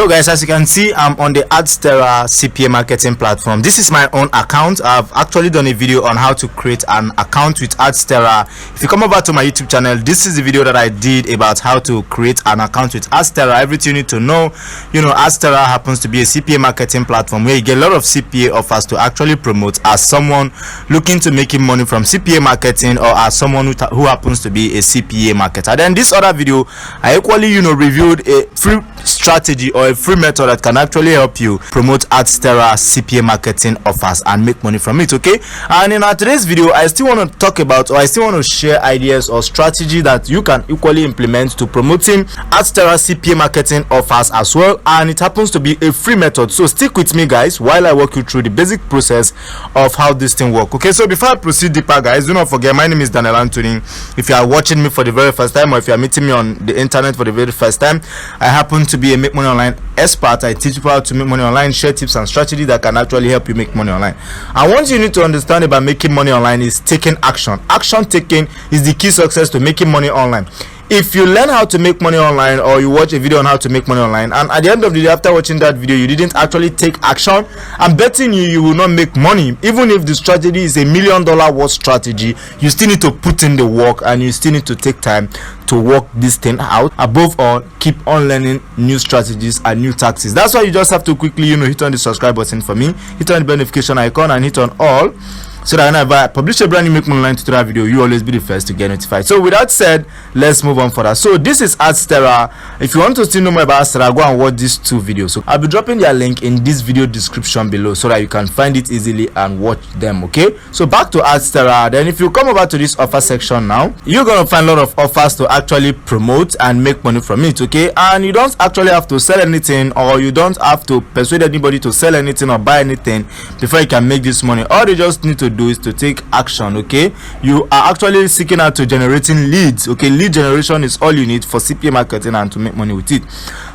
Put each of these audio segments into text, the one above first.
So guys, as you can see, I'm on the Adsterra CPA marketing platform. This is my own account. I've actually done a video on how to create an account with Adsterra. If you come over to my YouTube channel, this is the video that I did about how to create an account with Adsterra. Everything you need to know. Adsterra happens to be a CPA marketing platform where you get a lot of CPA offers to actually promote as someone looking to making money from CPA marketing, or as someone who happens to be a CPA marketer. Then this other video, I equally reviewed a free strategy or a free method that can actually help you promote Adsterra CPA marketing offers and make money from it. Okay, and in today's video, I still want to talk about, or I still want to share ideas or strategy that you can equally implement to promoting Adsterra CPA marketing offers as well, and it happens to be a free method. So stick with me guys while I walk you through the basic process of how this thing works. Okay, so before I proceed deeper guys, do not forget, my name is Daniel Anthony. If you are watching me for the very first time, or if you are meeting me on the internet for the very first time, I happen to be a Make Money Online expert. I teach people how to make money online, share tips and strategies that can actually help you make money online. And what you need to understand about making money online is taking action. Action taking is the key success to making money online. If you learn how to make money online, or you watch a video on how to make money online, and at the end of the day, after watching that video, you didn't actually take action, I'm betting you will not make money. Even if the strategy is $1 million worth strategy, you still need to put in the work, and you still need to take time to work this thing out. Above all, keep on learning new strategies and new tactics. That's why you just have to quickly hit on the subscribe button for me, hit on the notification icon, and hit on all, so that whenever I publish a brand new Make Money Online tutorial video, you always be the first to get notified. So with that said, let's move on further. So this is Adsterra. If you want to still know more about Adsterra, go and watch these two videos. So I'll be dropping their link in this video description below, so that you can find it easily and watch them. Okay, so back to Adsterra. Then if you come over to this offer section now, you're gonna find a lot of offers to actually promote and make money from it. Okay, and you don't actually have to sell anything, or you don't have to persuade anybody to sell anything or buy anything before you can make this money. All you just need to do is to take action. Okay, you are actually seeking out to generating leads. Okay, lead generation is all you need for CPA marketing and to make money with it.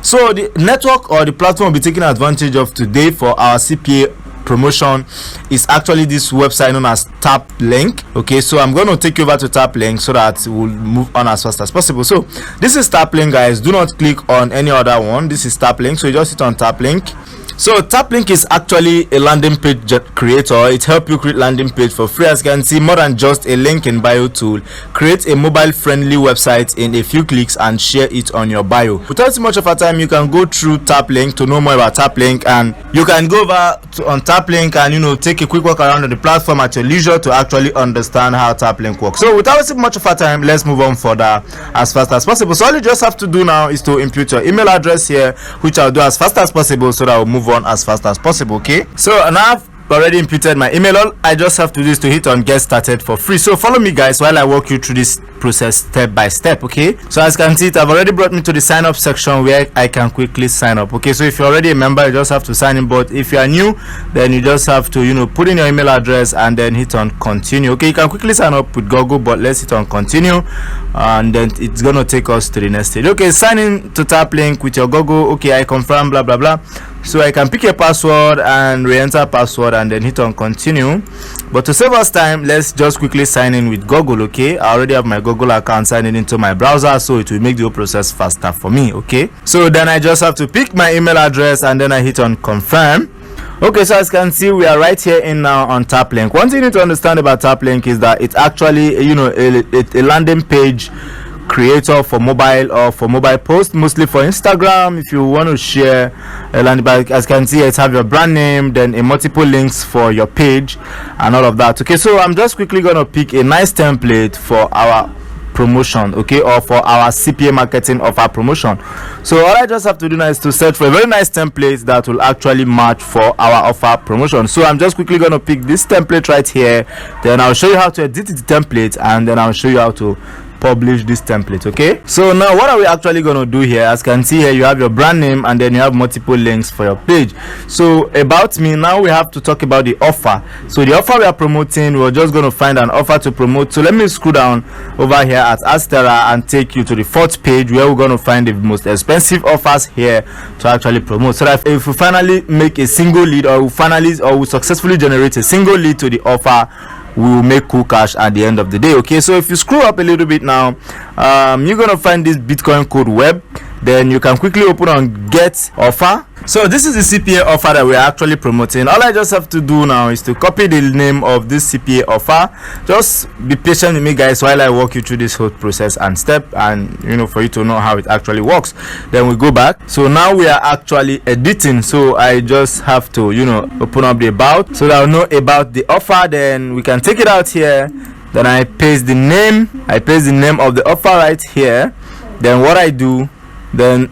So the network or the platform we'll be taking advantage of today for our CPA promotion is actually this website known as Tap Link. Okay, so I'm going to take you over to Tap Link so that we'll move on as fast as possible. So this is Tap Link guys. Do not click on any other one. This is Tap Link, so you just hit on Tap Link. So Tap Link is actually a landing page creator. It helps you create landing page for free. As you can see, more than just a link in bio tool. Create a mobile friendly website in a few clicks and share it on your bio. Without too much of a time, you can go through Tap Link to know more about Tap Link, and you can go over on Tap Link and take a quick walk around on the platform at your leisure to actually understand how Tap Link works. So without too much of a time, let's move on further as fast as possible. So all you just have to do now is to input your email address here, which I'll do as fast as possible so that I'll move on as fast as possible. Okay, so now I've already inputted my email. All I just have to do is to hit on get started for free. So follow me guys while I walk you through this process step by step. Okay, so as you can see, I've already brought me to the sign up section where I can quickly sign up. Okay, so if you're already a member, you just have to sign in, but if you are new, then you just have to put in your email address and then hit on continue. Okay, you can quickly sign up with Google, but let's hit on continue, and then it's gonna take us to the next stage. Okay, sign in to Tap Link with your Google. Okay, I confirm, blah blah blah. So I can pick a password and re-enter password and then hit on continue. But to save us time, let's just quickly sign in with Google. Okay, I already have my Google account signed into my browser, so it will make the whole process faster for me. Okay, so then I just have to pick my email address and then I hit on confirm. Okay, so as you can see, we are right here in now on Tap Link. One thing you need to understand about Tap Link is that it's actually a landing page creator for mobile, or for mobile post, mostly for Instagram. If you want to share a landing page, as you can see, it have your brand name, then a multiple links for your page and all of that. Okay, so I'm just quickly gonna pick a nice template for our promotion, okay, or for our CPA marketing of our promotion. So all I just have to do now is to search for a very nice template that will actually match for our offer promotion. So I'm just quickly gonna pick this template right here, then I'll show you how to edit the template, and then I'll show you how to publish this template. Okay, so now what are we actually going to do here? As you can see here, you have your brand name and then you have multiple links for your page. So about me, now we have to talk about the offer. So the offer we are promoting, we're just going to find an offer to promote. So let me scroll down over here at Adsterra and take you to the fourth page where we're going to find the most expensive offers here to actually promote. So that if we finally make a single lead, or we successfully generate a single lead to the offer, we will make cool cash at the end of the day. Okay, so if you scroll up a little bit now, you're gonna find this Bitcoin code web. then you can quickly open on get offer. So this is the CPA offer that we're actually promoting. All I just have to do now is to copy the name of this CPA offer. Just be patient with me, guys, while I walk you through this whole process and step, and for you to know how it actually works. Then we go back. So now we are actually editing, so I just have to open up the about, so that I'll know about the offer. Then we can take it out here. Then I paste the name of the offer right here. Then what I do, then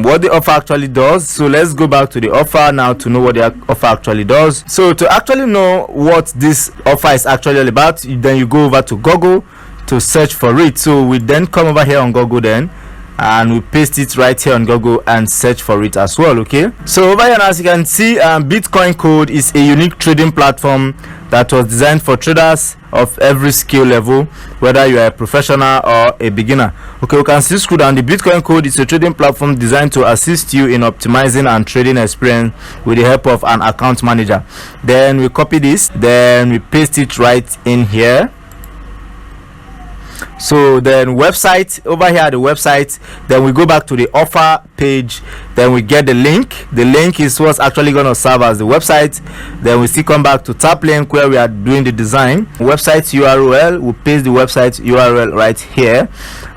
what the offer actually does. So let's go back to the offer now to know what the offer actually does. So to actually know what this offer is actually all about, then you go over to Google to search for it. So we then come over here on Google then, and we paste it right here on Google and search for it as well. Okay, so over here now, as you can see, Bitcoin Code is a unique trading platform that was designed for traders of every skill level, whether you are a professional or a beginner. Okay, we can still scroll down. The Bitcoin Code is a trading platform designed to assist you in optimizing and trading experience with the help of an account manager. Then we copy this, then we paste it right in here. So then website, over here the website, then we go back to the offer page, then we get the link. The link is what's actually going to serve as the website. Then we still come back to tap link where we are doing the design. Website URL, we paste the website URL right here.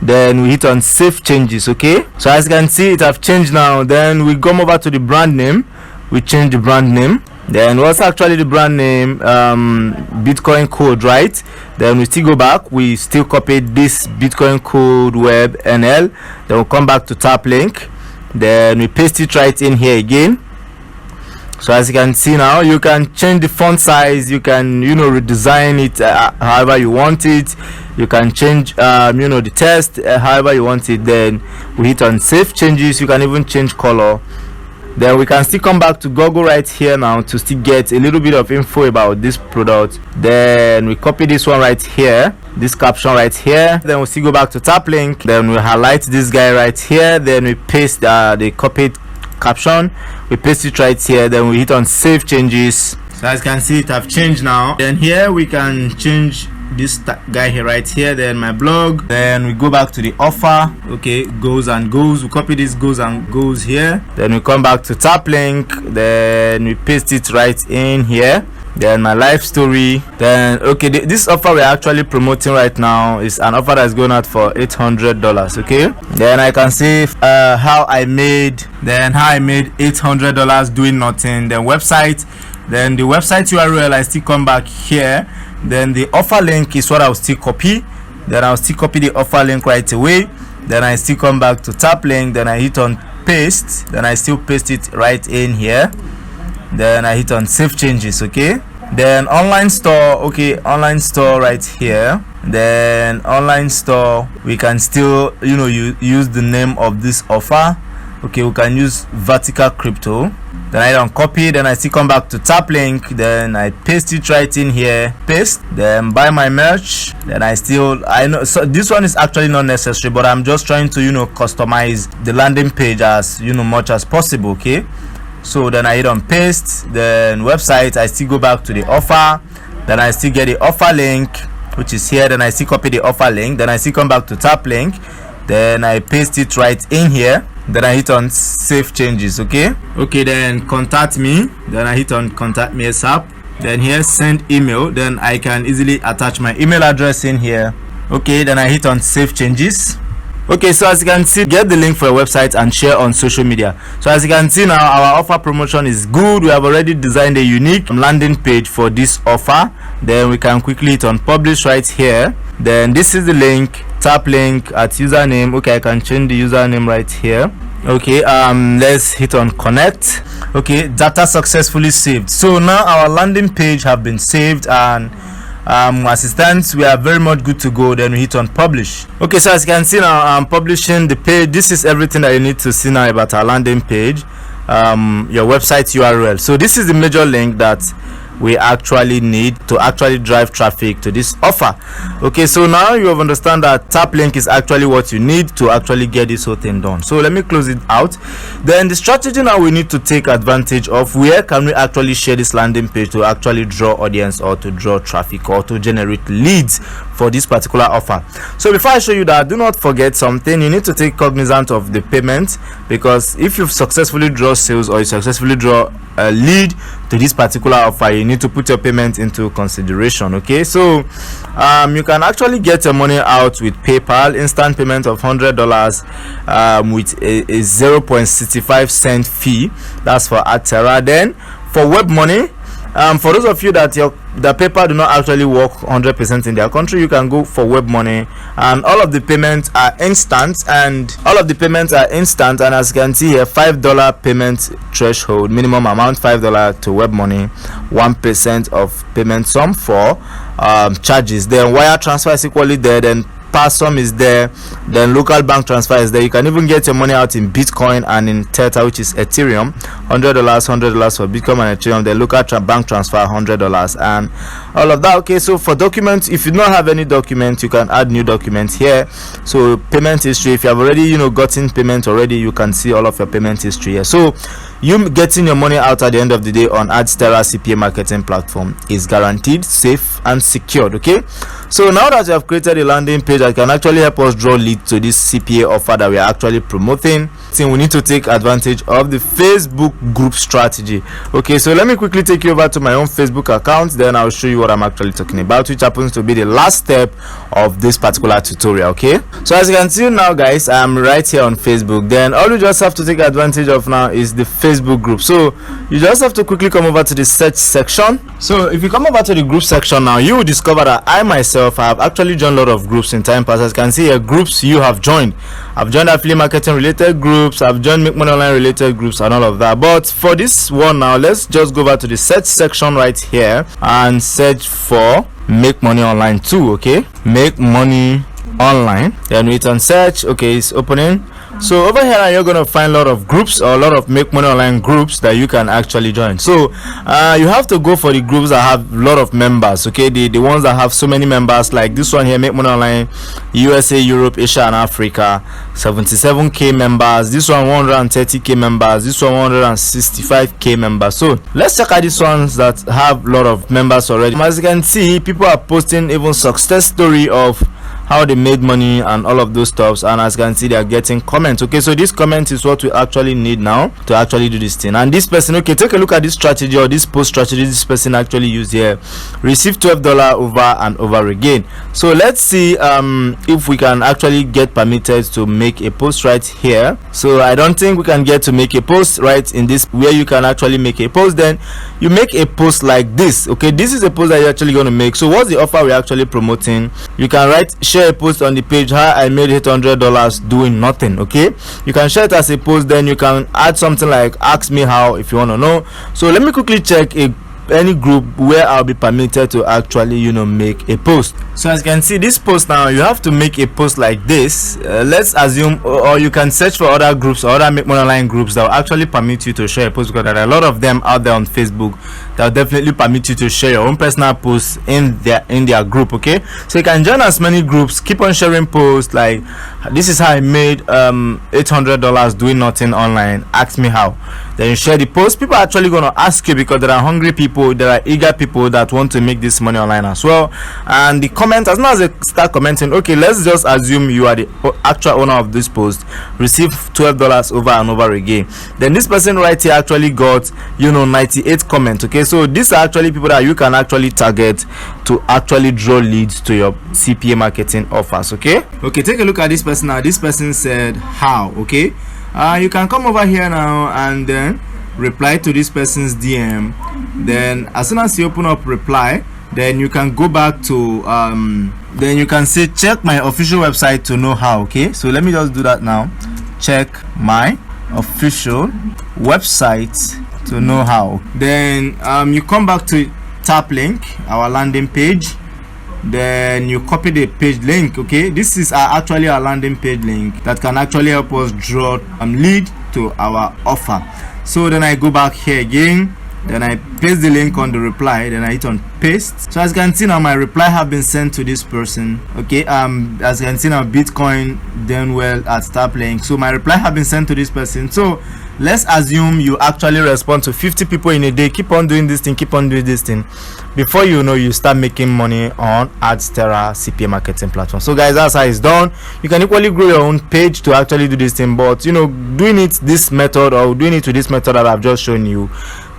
Then we hit on save changes. Okay, so as you can see, it have changed now. Then we come over to the brand name, we change the brand name. Then what's actually the brand name? Bitcoin Code, right? Then we still go back, we still copy this Bitcoin Code web NL. Then we'll come back to tap link, then we paste it right in here again. So as you can see now, you can change the font size, you can redesign it however you want it. You can change the text however you want it. Then we hit on save changes. You can even change color. Then we can still come back to Google right here now to still get a little bit of info about this product. Then we copy this one right here, this caption right here. Then we still go back to tap link, then we highlight this guy right here, then we paste the copied caption, we paste it right here, then we hit on save changes. So as you can see, it have changed now. Then here we can change this guy here right here, then my blog. Then we go back to the offer. Okay, goes and goes, we copy this goes and goes here. Then we come back to tap link, then we paste it right in here. Then my life story. Then okay, this offer we're actually promoting right now is an offer that's going out for $800. Okay, then I can see how I made $800 doing nothing. Then website, then the website URL, I still come back here. Then the offer link is what I'll still copy. Then I'll still copy the offer link right away. Then I still come back to tap link, then I hit on paste, then I still paste it right in here. Then I hit on save changes. Okay, then online store. Okay, online store right here. Then online store, we can still use the name of this offer. Okay, we can use vertical crypto. Then I don't copy, then I still come back to tap link, then I paste it right in here, paste, then buy my merch. Then I know, so this one is actually not necessary, but I'm just trying to customize the landing page as much as possible. Okay, so then I hit on paste, then website, I still go back to the offer, then I still get the offer link, which is here. Then I still copy the offer link, then I still come back to tap link, then I paste it right in here. Then I hit on save changes. Okay, then contact me, then I hit on contact me ASAP. Then here send email, then I can easily attach my email address in here. Okay, then I hit on save changes. Okay, so as you can see, get the link for your website and share on social media. So as you can see now, our offer promotion is good. We have already designed a unique landing page for this offer. Then we can quickly hit on publish right here. Then this is the link, tap link at username. Okay, I can change the username right here. Okay, let's hit on connect. Okay, data successfully saved. So now our landing page have been saved, and assistants, we are very much good to go. Then we hit on publish. Okay, so as you can see now, I'm publishing the page. This is everything that you need to see now about our landing page, your website URL. So this is the major link that we actually need to actually drive traffic to this offer. Okay, so now you have understand that tap link is actually what you need to actually get this whole thing done. So let me close it out. Then the strategy now we need to take advantage of, where can we actually share this landing page to actually draw audience or to draw traffic or to generate leads for this particular offer. So before I show you that, do not forget something. You need to take cognizance of the payment, because if you've successfully draw sales or you successfully draw a lead to this particular offer, you need to put your payment into consideration. Okay, so you can actually get your money out with PayPal, instant payment of $100 with a 0.65 cent fee. That's for Adsterra. Then for web money, for those of you that the PayPal do not actually work 100% in their country, you can go for web money, and all of the payments are instant. And as you can see here, $5 payment threshold, minimum amount $5 to web money, 1% of payment sum for charges. Then wire transfer is equally there, then pass sum is there, then local bank transfer is there. You can even get your money out in Bitcoin and in Tether, which is Ethereum, $100 for Bitcoin and Ethereum. The local bank transfer $100 and all of that. Okay, so for documents, if you don't have any document, you can add new documents here. So payment history, if you have already gotten payment already, you can see all of your payment history here. So you getting your money out at the end of the day on Adsterra CPA marketing platform is guaranteed, safe and secured. Okay, so now that you have created a landing page that can actually help us draw leads to this CPA offer that we are actually promoting, we need to take advantage of the Facebook group strategy. Okay, so let me quickly take you over to my own Facebook account, then I'll show you what I'm actually talking about, which happens to be the last step of this particular tutorial. Okay, so as you can see now, guys, I'm right here on Facebook. Then all you just have to take advantage of now is the Facebook group. So you just have to quickly come over to the search section. So if you come over to the group section now, you will discover that I myself have actually joined a lot of groups in time past. As you can see here, groups you have joined. I've joined affiliate marketing related groups, I've joined Make Money Online related groups and all of that. But for this one now, let's just go over to the search section right here and search for Make Money Online 2. Okay, Make Money Online, then we can search. Okay, it's opening. So over here you're going to find a lot of groups, or a lot of Make Money Online groups that you can actually join. So you have to go for the groups that have a lot of members. Okay, the ones that have so many members, like this one here, Make Money Online USA, Europe, Asia and Africa, 77k members. This one 130k members. This one 165k members. So let's check out these ones that have a lot of members already. As you can see, people are posting even success story of how they made money and all of those stuffs, and as you can see, they are getting comments. Okay, so this comment is what we actually need now to actually do this thing. And this person, okay, take a look at this strategy, or this post strategy this person actually used here. Receive $12 over and over again. So let's see if we can actually get permitted to make a post right here. So I don't think we can get to make a post right in this, where you can actually make a post. Then you make a post like this. Okay, this is a post that you're actually going to make. So what's the offer we're actually promoting? You can write, share a post on the page, how I made $800 doing nothing. Okay, you can share it as a post. Then you can add something like ask me how, if you want to know. So let me quickly check any group where I'll be permitted to actually make a post. So as you can see, this post now, you have to make a post like this. Let's assume, or you can search for other groups or other Make Money Online groups that will actually permit you to share a post, because there are a lot of them out there on Facebook that will definitely permit you to share your own personal posts in their group. Okay, so you can join as many groups, keep on sharing posts like this is how I made $800 doing nothing online, ask me how. Then you share the post. People are actually going to ask you, because there are hungry people, there are eager people that want to make this money online as well. And the comment, as soon as they start commenting, okay, let's just assume you are the actual owner of this post, receive $12 over and over again. Then this person right here actually got 98 comments. Okay, so these are actually people that you can actually target to actually draw leads to your CPA marketing offers. Okay, take a look at this person now. This person said how. Okay, you can come over here now and then reply to this person's DM. Then as soon as you open up reply, then you can go back to then you can say check my official website to know how. Okay, so let me just do that now. Check my official website to know how. Then you come back to tap link, our landing page. Then you copy the page link. Okay, this is actually our landing page link that can actually help us draw lead to our offer. So then I go back here again, then I paste the link on the reply, then I hit on paste. So as you can see now, my reply have been sent to this person. Okay, as you can see now, Bitcoin done well at tap link. So my reply have been sent to this person. So let's assume you actually respond to 50 people in a day. Keep on doing this thing, keep on doing this thing. Before you know, you start making money on Adsterra CPA marketing platform. So guys, that's how it's done. You can equally grow your own page to actually do this thing, but doing it this method or doing it to this method that I've just shown you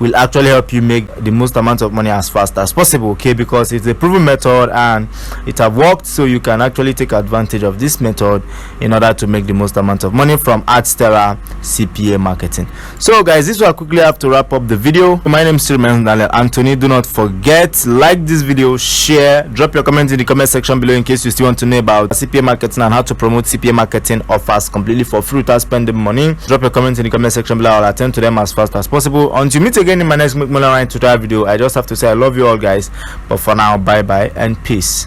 will actually help you make the most amount of money as fast as possible, okay? Because it's a proven method and it have worked, so you can actually take advantage of this method in order to make the most amount of money from Adsterra CPA marketing. So guys, this will quickly have to wrap up the video. My name is Daniel Anthony. Do not forget, like this video, share, drop your comments in the comment section below in case you still want to know about CPA marketing and how to promote CPA marketing offers completely for free without spending money. Drop your comments in the comment section below. I'll attend to them as fast as possible. Until we meet again in my next Make Money Online tutorial video, I just have to say I love you all guys, but for now, bye bye and peace.